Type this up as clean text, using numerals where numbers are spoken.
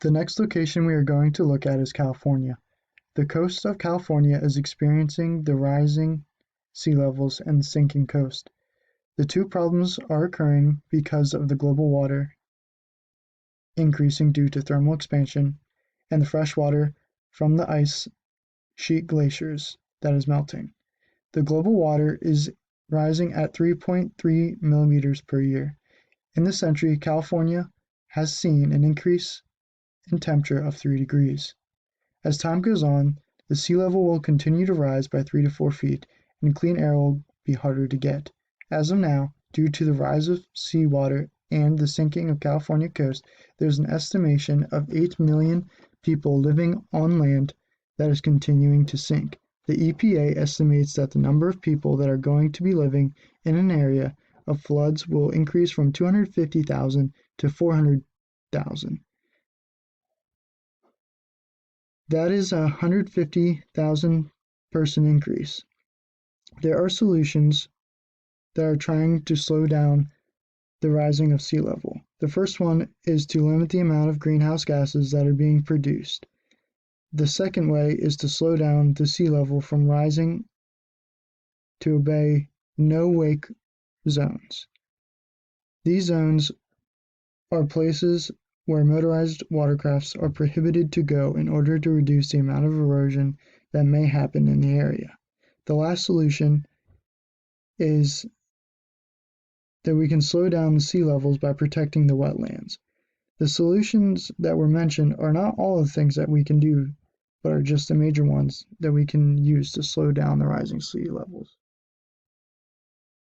The next location we are going to look at is California. The coast of California is experiencing the rising sea levels and sinking coast. The two problems are occurring because of the global water increasing due to thermal expansion and the fresh water from the ice sheet glaciers that is melting. The global water is rising at 3.3 millimeters per year. In this century, California has seen an increase in temperature of 3 degrees. As time goes on, the sea level will continue to rise by 3 to 4 feet, and clean air will be harder to get. As of now, due to the rise of seawater and the sinking of California coast, there's an estimation of 8 million people living on land that is continuing to sink. The EPA estimates that the number of people that are going to be living in an area of floods will increase from 250,000 to 400,000. That is a 150,000 person increase. There are solutions that are trying to slow down the rising of sea level. The first one is to limit the amount of greenhouse gases that are being produced. The second way is to slow down the sea level from rising to obey no-wake zones. These zones are places where motorized watercrafts are prohibited to go in order to reduce the amount of erosion that may happen in the area. The last solution is that we can slow down the sea levels by protecting the wetlands. The solutions that were mentioned are not all the things that we can do, but are just the major ones that we can use to slow down the rising sea levels.